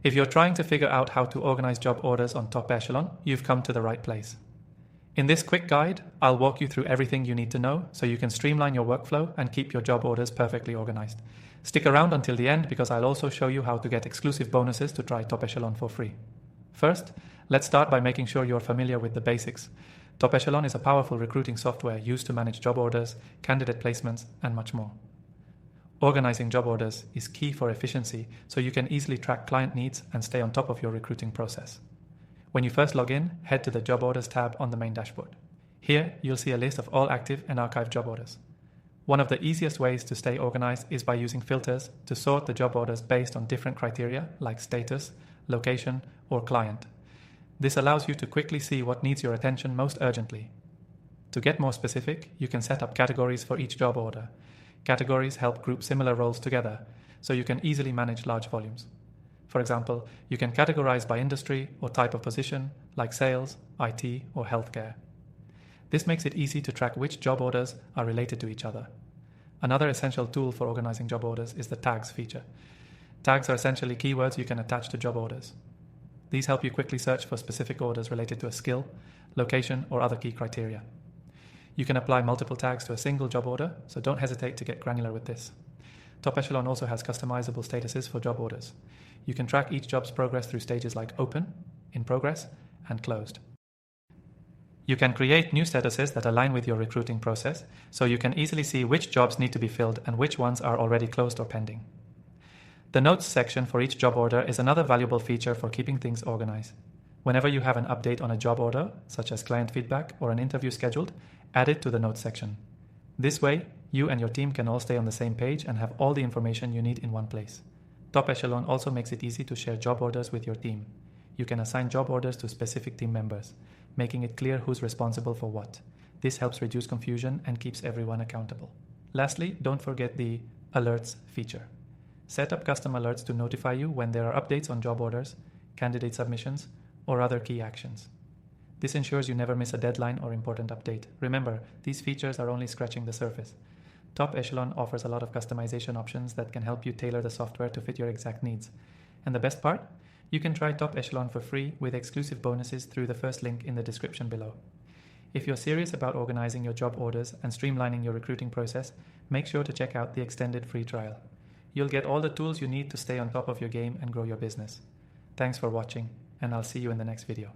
If you're trying to figure out how to organize job orders on Top Echelon, you've come to the right place. In this quick guide, I'll walk you through everything you need to know so you can streamline your workflow and keep your job orders perfectly organized. Stick around until the end because I'll also show you how to get exclusive bonuses to try Top Echelon for free. First, let's start by making sure you're familiar with the basics. Top Echelon is a powerful recruiting software used to manage job orders, candidate placements, and much more. Organizing job orders is key for efficiency so you can easily track client needs and stay on top of your recruiting process. When you first log in, head to the Job Orders tab on the main dashboard. Here, you'll see a list of all active and archived job orders. One of the easiest ways to stay organized is by using filters to sort the job orders based on different criteria like status, location, or client. This allows you to quickly see what needs your attention most urgently. To get more specific, you can set up categories for each job order. Categories help group similar roles together, so you can easily manage large volumes. For example, you can categorize by industry or type of position, like sales, IT, or healthcare. This makes it easy to track which job orders are related to each other. Another essential tool for organizing job orders is the tags feature. Tags are essentially keywords you can attach to job orders. These help you quickly search for specific orders related to a skill, location, or other key criteria. You can apply multiple tags to a single job order, so don't hesitate to get granular with this. Top Echelon also has customizable statuses for job orders. You can track each job's progress through stages like open, in progress, and closed. You can create new statuses that align with your recruiting process, so you can easily see which jobs need to be filled and which ones are already closed or pending. The notes section for each job order is another valuable feature for keeping things organized. Whenever you have an update on a job order, such as client feedback or an interview scheduled, add it to the notes section. This way, you and your team can all stay on the same page and have all the information you need in one place. Top Echelon also makes it easy to share job orders with your team. You can assign job orders to specific team members, making it clear who's responsible for what. This helps reduce confusion and keeps everyone accountable. Lastly, don't forget the Alerts feature. Set up custom alerts to notify you when there are updates on job orders, candidate submissions, or other key actions. This ensures you never miss a deadline or important update. Remember, these features are only scratching the surface. Top Echelon offers a lot of customization options that can help you tailor the software to fit your exact needs. And the best part? You can try Top Echelon for free with exclusive bonuses through the first link in the description below. If you're serious about organizing your job orders and streamlining your recruiting process, make sure to check out the extended free trial. You'll get all the tools you need to stay on top of your game and grow your business. Thanks for watching, and I'll see you in the next video.